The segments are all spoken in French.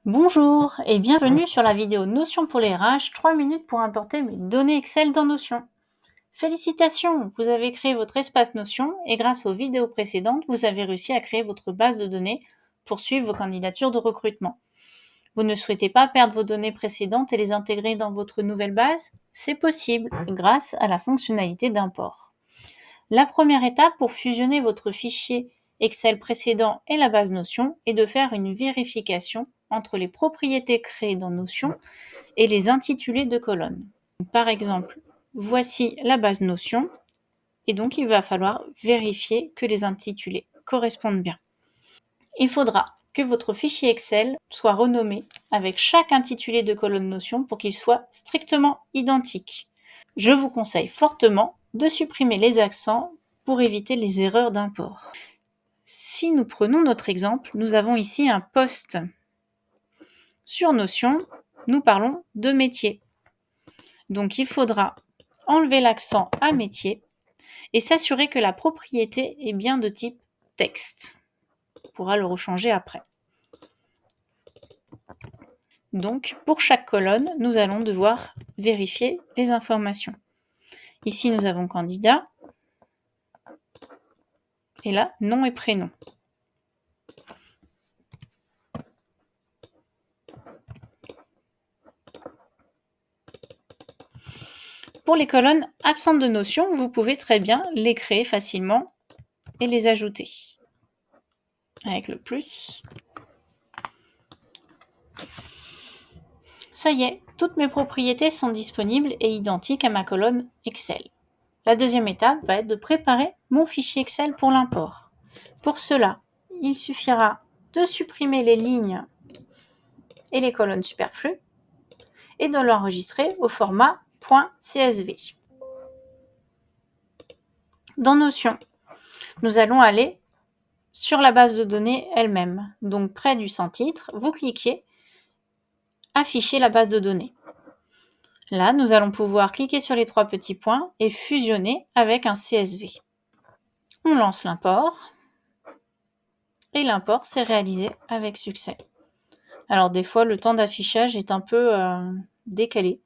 Bonjour et bienvenue sur la vidéo Notion pour les RH, 3 minutes pour importer mes données Excel dans Notion. Félicitations, vous avez créé votre espace Notion et grâce aux vidéos précédentes, vous avez réussi à créer votre base de données pour suivre vos candidatures de recrutement. Vous ne souhaitez pas perdre vos données précédentes et les intégrer dans votre nouvelle base? C'est possible grâce à la fonctionnalité d'import. La première étape pour fusionner votre fichier Excel précédent et la base Notion est de faire une vérification entre les propriétés créées dans Notion et les intitulés de colonnes. Par exemple, voici la base Notion et donc il va falloir vérifier que les intitulés correspondent bien. Il faudra que votre fichier Excel soit renommé avec chaque intitulé de colonne Notion pour qu'il soit strictement identique. Je vous conseille fortement de supprimer les accents pour éviter les erreurs d'import. Si nous prenons notre exemple, nous avons ici un poste. Sur Notion, nous parlons de métier. Donc il faudra enlever l'accent à métier et s'assurer que la propriété est bien de type texte. On pourra le rechanger après. Donc pour chaque colonne, nous allons devoir vérifier les informations. Ici, nous avons candidat et là, nom et prénom. Pour les colonnes absentes de notion, vous pouvez très bien les créer facilement et les ajouter. Avec le plus. Ça y est, toutes mes propriétés sont disponibles et identiques à ma colonne Excel. La deuxième étape va être de préparer mon fichier Excel pour l'import. Pour cela, il suffira de supprimer les lignes et les colonnes superflues et de l'enregistrer au format .csv. Dans Notion, nous allons aller sur la base de données elle-même. Donc près du sans-titre, vous cliquez « Afficher la base de données ». Là, nous allons pouvoir cliquer sur les 3 petits points et fusionner avec un CSV. On lance l'import et l'import s'est réalisé avec succès. Alors des fois, le temps d'affichage est un peu décalé.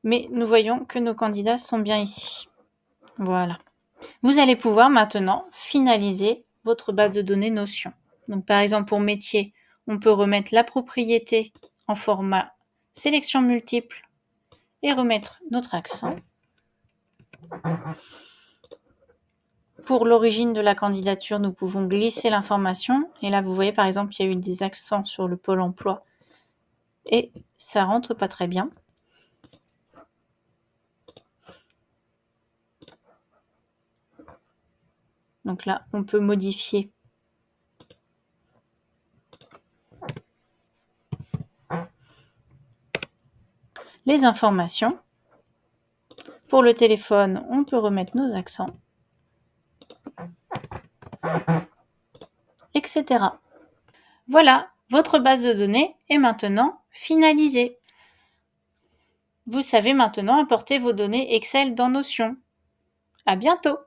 Mais nous voyons que nos candidats sont bien ici. Voilà. Vous allez pouvoir maintenant finaliser votre base de données Notion. Donc par exemple pour métier, on peut remettre la propriété en format sélection multiple et remettre notre accent. Pour l'origine de la candidature, nous pouvons glisser l'information. Et là, vous voyez par exemple qu'il y a eu des accents sur le pôle emploi et ça rentre pas très bien. Donc là, on peut modifier les informations. Pour le téléphone, on peut remettre nos accents, etc. Voilà, votre base de données est maintenant finalisée. Vous savez maintenant importer vos données Excel dans Notion. À bientôt!